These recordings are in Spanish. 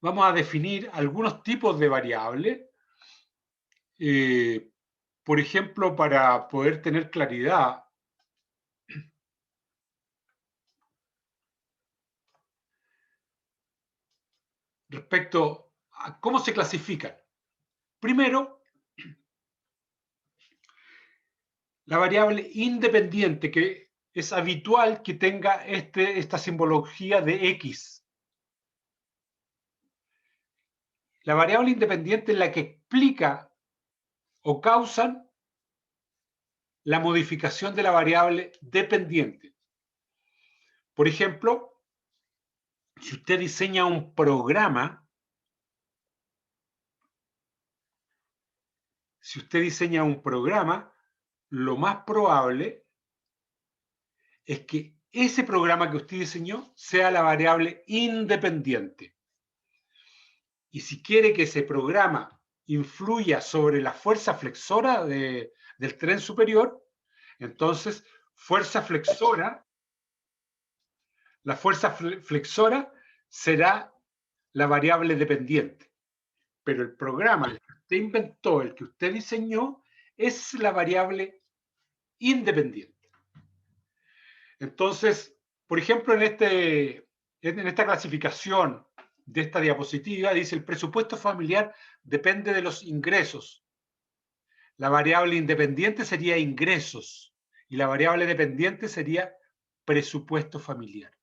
vamos a definir algunos tipos de variables. Por ejemplo, para poder tener claridad respecto a cómo se clasifican. Primero, la variable independiente, que es habitual que tenga esta simbología de X. La variable independiente es la que explica o causa la modificación de la variable dependiente. Por ejemplo, si usted diseña un programa, lo más probable es que ese programa que usted diseñó sea la variable independiente. Y si quiere que ese programa influya sobre la fuerza flexora del tren superior, entonces la fuerza flexora será la variable dependiente. Pero el programa, el que usted inventó, el que usted diseñó, es la variable independiente. Entonces, por ejemplo, en esta clasificación de esta diapositiva dice el presupuesto familiar depende de los ingresos. La variable independiente sería ingresos y la variable dependiente sería presupuesto familiar.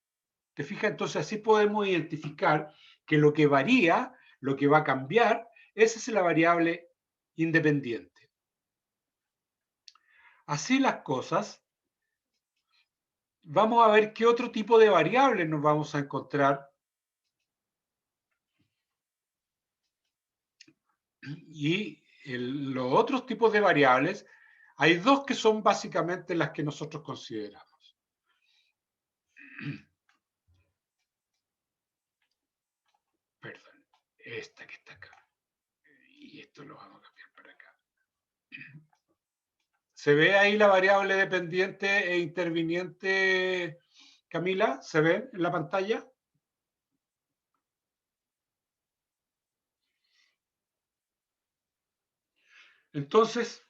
¿Te fijas? Entonces así podemos identificar que lo que varía, lo que va a cambiar, esa es la variable independiente. Así las cosas, vamos a ver qué otro tipo de variables nos vamos a encontrar. Y los otros tipos de variables, hay dos que son básicamente las que nosotros consideramos. Perdón, esta que está acá. Y esto lo vamos a cambiar para acá. ¿Se ve ahí la variable dependiente e interviniente, Camila? ¿Se ve en la pantalla? Entonces,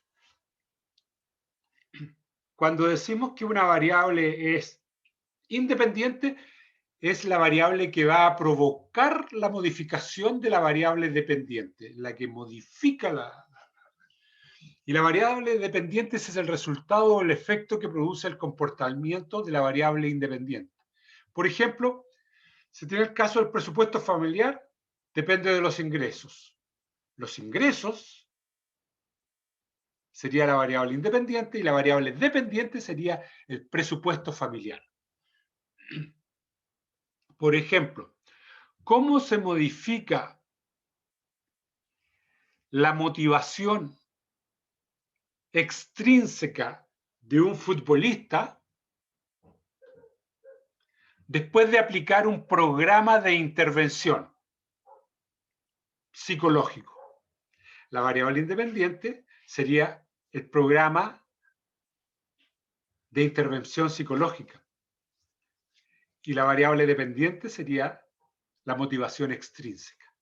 cuando decimos que una variable es independiente, es la variable que va a provocar la modificación de la variable dependiente, la que modifica y la variable dependiente es el resultado o el efecto que produce el comportamiento de la variable independiente. Por ejemplo, si tiene el caso del presupuesto familiar, depende de los ingresos. Los ingresos sería la variable independiente y la variable dependiente sería el presupuesto familiar. Por ejemplo, ¿cómo se modifica la motivación extrínseca de un futbolista después de aplicar un programa de intervención psicológico? La variable independiente sería el programa de intervención psicológica y la variable dependiente sería la motivación extrínseca.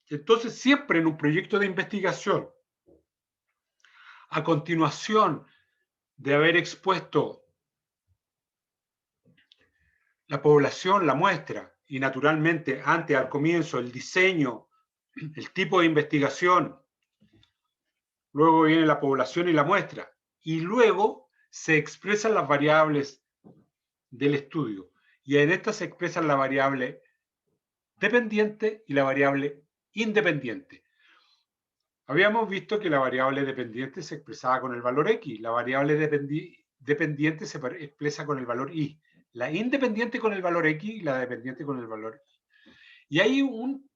Entonces, siempre en un proyecto de investigación, a continuación de haber expuesto la población, la muestra, y naturalmente antes, al comienzo, el diseño, el tipo de investigación, luego viene la población y la muestra, y luego se expresan las variables del estudio. Y en esta se expresan la variable dependiente y la variable independiente. Habíamos visto que la variable dependiente se expresaba con el valor X, la variable dependiente se expresa con el valor Y, la independiente con el valor X y la dependiente con el valor Y. Y hay un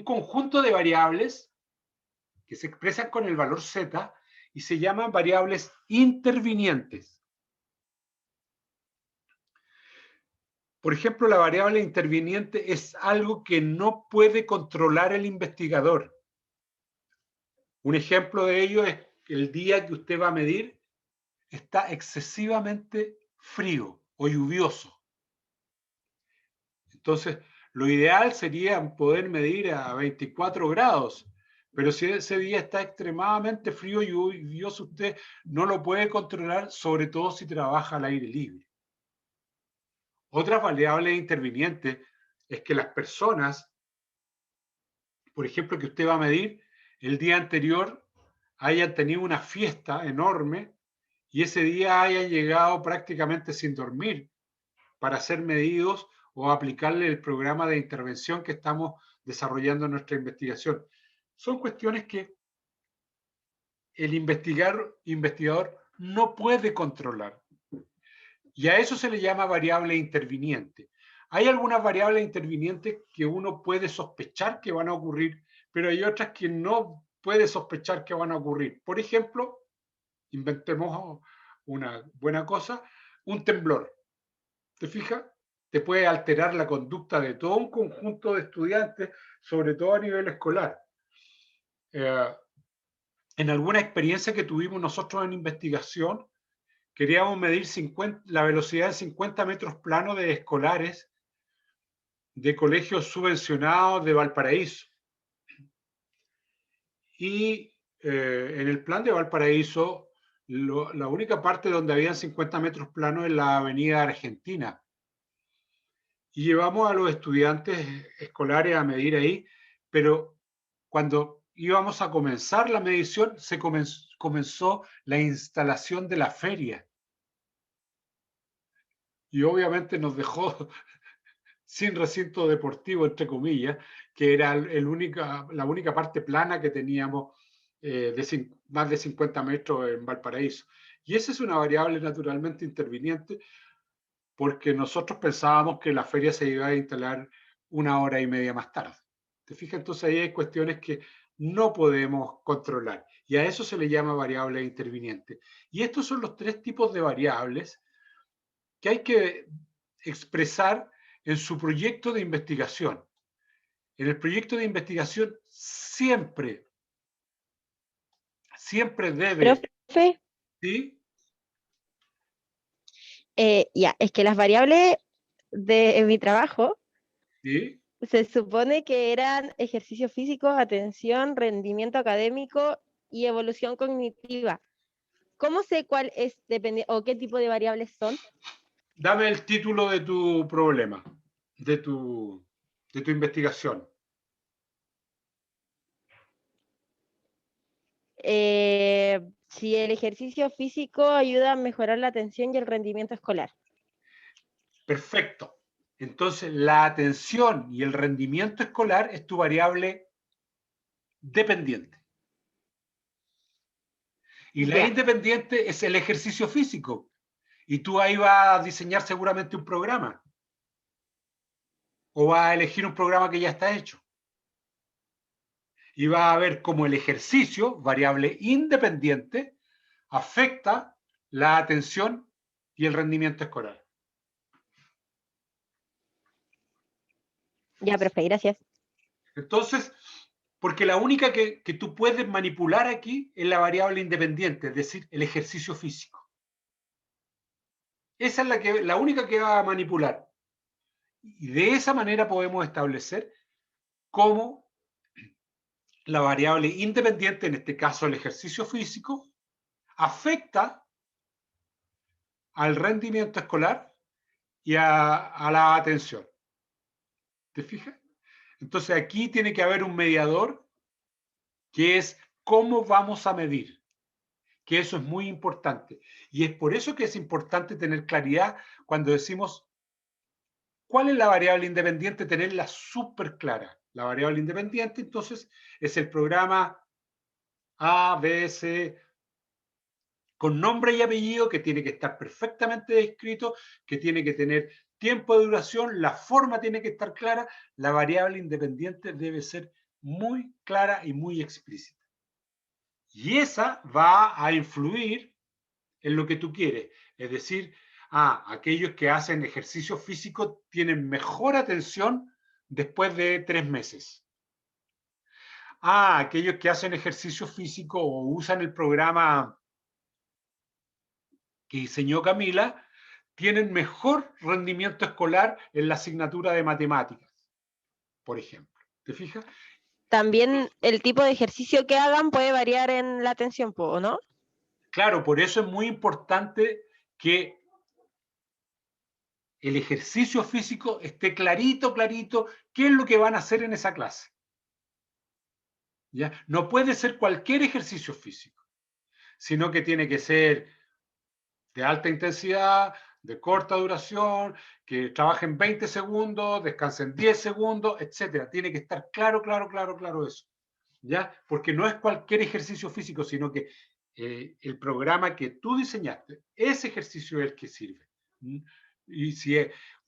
conjunto de variables que se expresan con el valor Z y se llaman variables intervinientes. Por ejemplo, la variable interviniente es algo que no puede controlar el investigador. Un ejemplo de ello es que el día que usted va a medir está excesivamente frío o lluvioso. Entonces, Lo ideal sería poder medir a 24 grados, pero si ese día está extremadamente frío y lluvioso, usted no lo puede controlar, sobre todo si trabaja al aire libre. Otras variables intervinientes es que las personas, por ejemplo, que usted va a medir, el día anterior hayan tenido una fiesta enorme y ese día hayan llegado prácticamente sin dormir para ser medidos o aplicarle el programa de intervención que estamos desarrollando en nuestra investigación. Son cuestiones que el investigador no puede controlar. Y a eso se le llama variable interviniente. Hay algunas variables intervinientes que uno puede sospechar que van a ocurrir, pero hay otras que no puede sospechar que van a ocurrir. Por ejemplo, inventemos una buena cosa, un temblor. ¿Te fijas? Te puede alterar la conducta de todo un conjunto de estudiantes, sobre todo a nivel escolar. En alguna experiencia que tuvimos nosotros en investigación, queríamos medir la velocidad en 50 metros plano de escolares de colegios subvencionados de Valparaíso. Y en el plan de Valparaíso, la única parte donde habían 50 metros planos es la avenida Argentina. Y llevamos a los estudiantes escolares a medir ahí, pero cuando íbamos a comenzar la medición, se comenzó la instalación de la feria. Y obviamente nos dejó sin recinto deportivo, entre comillas, que era la única parte plana que teníamos de más de 50 metros en Valparaíso. Y esa es una variable naturalmente interviniente, porque nosotros pensábamos que la feria se iba a instalar 1 hora y media más tarde. ¿Te fijas? Entonces ahí hay cuestiones que no podemos controlar. Y a eso se le llama variable interviniente. Y estos son los 3 tipos de variables que hay que expresar en su proyecto de investigación. En el proyecto de investigación siempre debe, Profe, ¿sí? ya, es que las variables de mi trabajo ¿Sí? se supone que eran ejercicio físico, atención, rendimiento académico y evolución cognitiva. ¿Cómo sé cuál es o qué tipo de variables son? Dame el título de tu problema, de tu investigación. Si el ejercicio físico ayuda a mejorar la atención y el rendimiento escolar. Perfecto. Entonces, la atención y el rendimiento escolar es tu variable dependiente. Y la Ya, independiente es el ejercicio físico. Y tú ahí vas a diseñar seguramente un programa. O vas a elegir un programa que ya está hecho. Y vas a ver cómo el ejercicio, variable independiente, afecta la atención y el rendimiento escolar. ya, profe, gracias. Entonces, porque la única que tú puedes manipular aquí es la variable independiente, es decir, el ejercicio físico. Esa es la única que va a manipular. Y de esa manera podemos establecer cómo la variable independiente, en este caso el ejercicio físico, afecta al rendimiento escolar y a la atención. ¿Te fijas? Entonces aquí tiene que haber un mediador que es cómo vamos a medir, que eso es muy importante. Y es por eso que es importante tener claridad cuando decimos cuál es la variable independiente, tenerla súper clara. La variable independiente, entonces, es el programa A, B, C, con nombre y apellido, que tiene que estar perfectamente descrito, que tiene que tener tiempo de duración, la forma tiene que estar clara, la variable independiente debe ser muy clara y muy explícita. Y esa va a influir en lo que tú quieres. Es decir, aquellos que hacen ejercicio físico tienen mejor atención después de 3 meses. Aquellos que hacen ejercicio físico o usan el programa que diseñó Camila, tienen mejor rendimiento escolar en la asignatura de matemáticas. por ejemplo. ¿Te fijas? También el tipo de ejercicio que hagan puede variar en la atención, ¿o no? Claro, por eso es muy importante que el ejercicio físico esté clarito, clarito, qué es lo que van a hacer en esa clase. ¿Ya? No puede ser cualquier ejercicio físico, sino que tiene que ser de alta intensidad, de corta duración, que trabajen 20 segundos, descansen 10 segundos, etcétera. Tiene que estar claro, claro, claro, claro eso. ¿Ya? Porque no es cualquier ejercicio físico, sino que el programa que tú diseñaste, ese ejercicio es el que sirve. Y si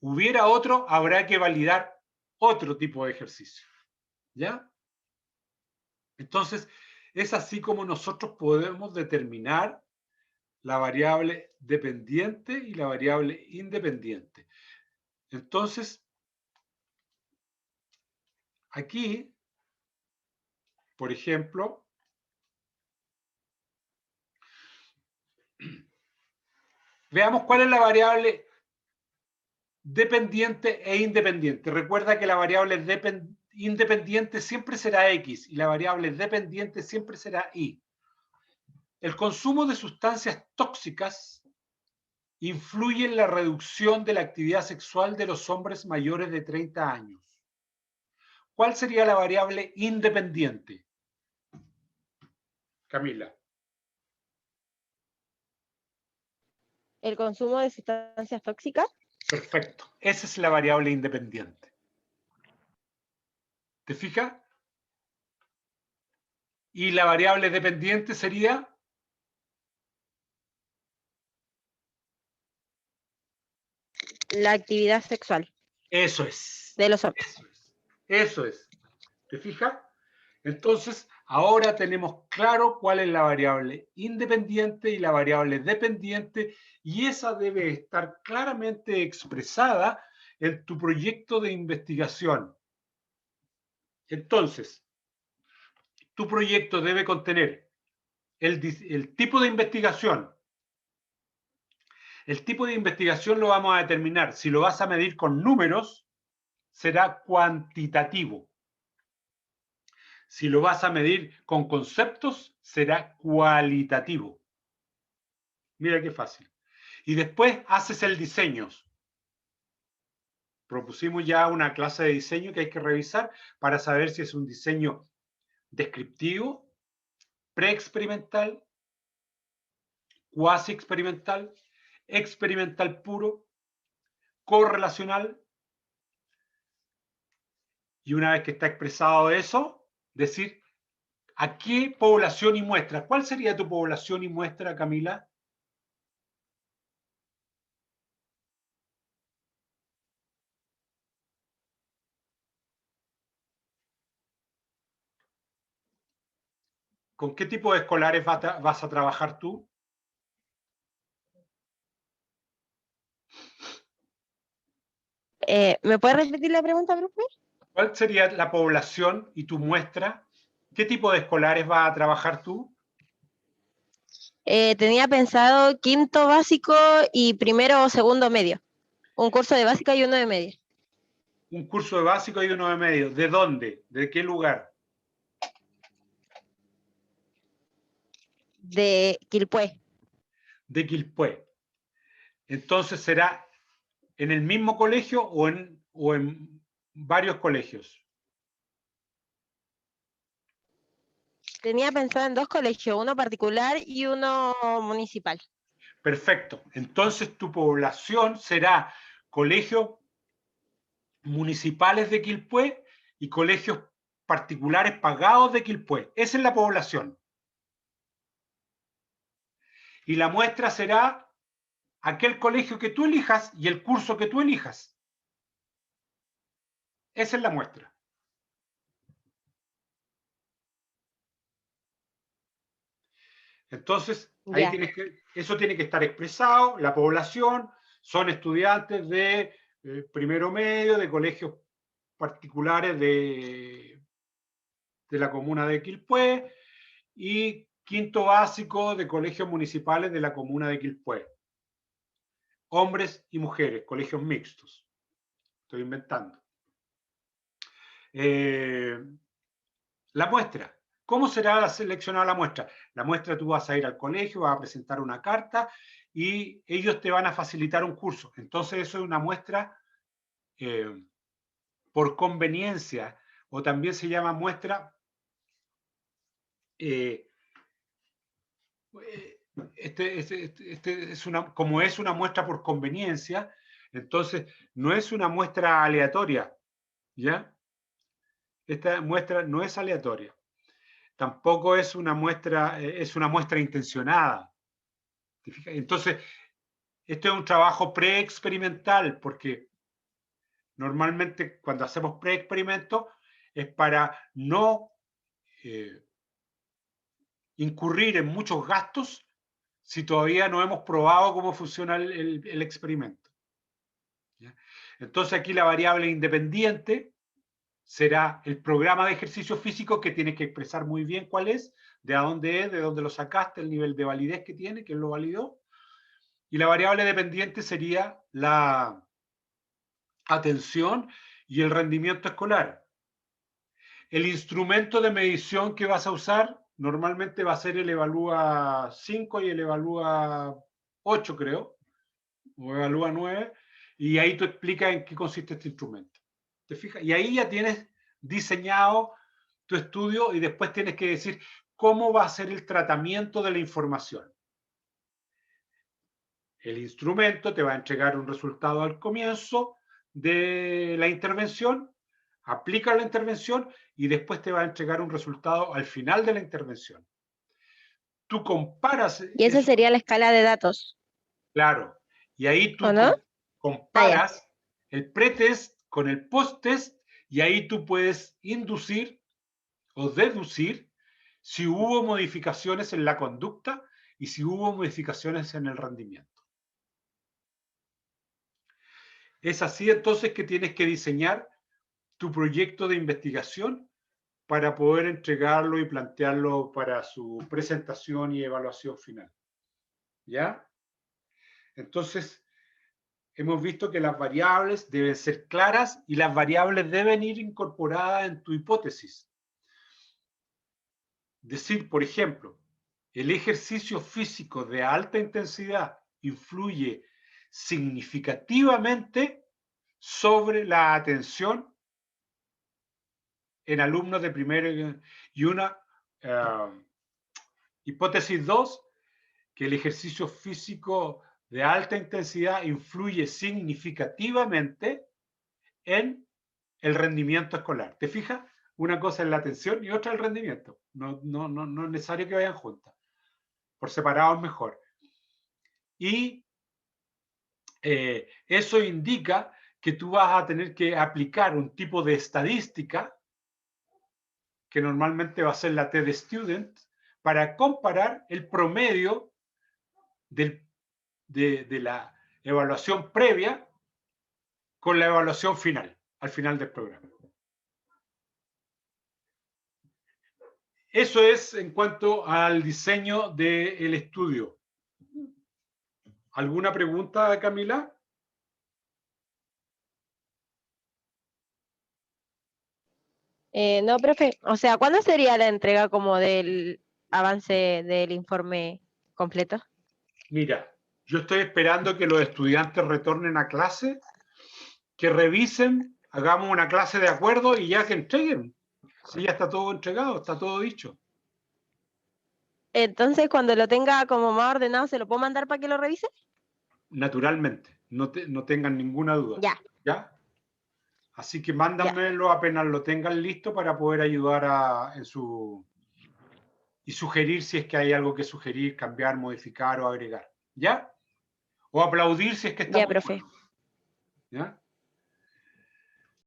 hubiera otro, habrá que validar otro tipo de ejercicio. ¿Ya? Entonces, es así como nosotros podemos determinar la variable dependiente y la variable independiente. Entonces, aquí, por ejemplo, veamos cuál es la variable dependiente e independiente. Recuerda que la variable independiente siempre será X y la variable dependiente siempre será Y. El consumo de sustancias tóxicas influye en la reducción de la actividad sexual de los hombres mayores de 30 años. ¿Cuál sería la variable independiente? Camila. El consumo de sustancias tóxicas. Perfecto. Esa es la variable independiente. ¿Te fijas? Y la variable dependiente sería La actividad sexual eso es. de los hombres. Eso es. Eso es. ¿Te fijas? Entonces, ahora tenemos claro cuál es la variable independiente y la variable dependiente, y esa debe estar claramente expresada en tu proyecto de investigación. Entonces, tu proyecto debe contener el tipo de investigación. El tipo de investigación lo vamos a determinar. Si lo vas a medir con números, será cuantitativo. Si lo vas a medir con conceptos, será cualitativo. Mira qué fácil. Y después haces el diseño. Propusimos ya una clase de diseño que hay que revisar para saber si es un diseño descriptivo, preexperimental, cuasi experimental, experimental puro, correlacional. Y una vez que está expresado eso, decir a qué población y muestra. ¿Cuál sería tu población y muestra, Camila? ¿Con qué tipo de escolares vas a trabajar tú? ¿Me puedes repetir la pregunta, profe? ¿Cuál sería la población y tu muestra? ¿Qué tipo de escolares vas a trabajar tú? Tenía pensado quinto básico y primero o segundo medio. Un curso de básica y uno de media. Un curso de básico y uno de medio. ¿De dónde? ¿De qué lugar? De Quilpué. De Quilpué. Entonces será en el mismo colegio o en varios colegios. Tenía pensado en dos colegios, uno particular y uno municipal. Perfecto. Entonces tu población será colegios municipales de Quilpué y colegios particulares pagados de Quilpué. Esa es la población. Y la muestra será aquel colegio que tú elijas y el curso que tú elijas. Esa es la muestra. Entonces, ahí Ya. eso tiene que estar expresado. La población son estudiantes de primero medio, de colegios particulares de la comuna de Quilpué y quinto básico de colegios municipales de la comuna de Quilpué. Hombres y mujeres, colegios mixtos. Estoy inventando. la muestra. ¿Cómo será seleccionada la muestra? La muestra tú vas a ir al colegio, vas a presentar una carta y ellos te van a facilitar un curso. Entonces eso es una muestra por conveniencia, o también se llama muestra como es una muestra por conveniencia, entonces no es una muestra aleatoria, ¿ya? Esta muestra no es aleatoria. Tampoco es una muestra intencionada. ¿Te fijas? Entonces, esto es un trabajo preexperimental, porque normalmente cuando hacemos preexperimentos es para no incurrir en muchos gastos si todavía no hemos probado cómo funciona el experimento. ¿Ya? Entonces aquí la variable independiente será el programa de ejercicio físico, que tiene que expresar muy bien cuál es, de dónde es, de dónde lo sacaste, el nivel de validez que tiene, quién lo validó. Y la variable dependiente sería la atención y el rendimiento escolar. El instrumento de medición que vas a usar normalmente va a ser el Evalúa 5 y el Evalúa 8, creo, o Evalúa 9, y ahí tú explicas en qué consiste este instrumento. ¿Te fijas? Y ahí ya tienes diseñado tu estudio y después tienes que decir cómo va a ser el tratamiento de la información. El instrumento te va a entregar un resultado al comienzo de la intervención, aplica la intervención y después te va a entregar un resultado al final de la intervención. Tú comparas Y esa eso, sería la escala de datos, claro, y ahí ¿o tú no? comparas el pretest con el posttest y ahí tú puedes inducir o deducir si hubo modificaciones en la conducta y si hubo modificaciones en el rendimiento. Es así entonces que tienes que diseñar tu proyecto de investigación para poder entregarlo y plantearlo para su presentación y evaluación final. ¿Ya? Entonces, hemos visto que las variables deben ser claras y las variables deben ir incorporadas en tu hipótesis. Decir, por ejemplo, el ejercicio físico de alta intensidad influye significativamente sobre la atención en alumnos de primero, y una hipótesis 2, que el ejercicio físico de alta intensidad influye significativamente en el rendimiento escolar. ¿Te fijas? Una cosa es la atención y otra el rendimiento. No es necesario que vayan juntas. Por separado es mejor. Y eso indica que tú vas a tener que aplicar un tipo de estadística, que normalmente va a ser la TD Student, para comparar el promedio de la evaluación previa con la evaluación final, al final del programa. Eso es en cuanto al diseño del estudio. ¿Alguna pregunta, Camila? No, profe, o sea, ¿cuándo sería la entrega como del avance del informe completo? Mira, yo estoy esperando que los estudiantes retornen a clase, que revisen, hagamos una clase de acuerdo y ya que entreguen. Sí, ya está todo entregado, está todo dicho. Entonces, cuando lo tenga como más ordenado, ¿se lo puedo mandar para que lo revise? Naturalmente, no tengan ninguna duda. Ya, ¿Ya? Así que ya. mándamelo apenas lo tengan listo para poder ayudar y sugerir si es que hay algo que sugerir, cambiar, modificar o agregar. ¿Ya? O aplaudir si es que está Ya, muy profe. bueno. ¿Ya?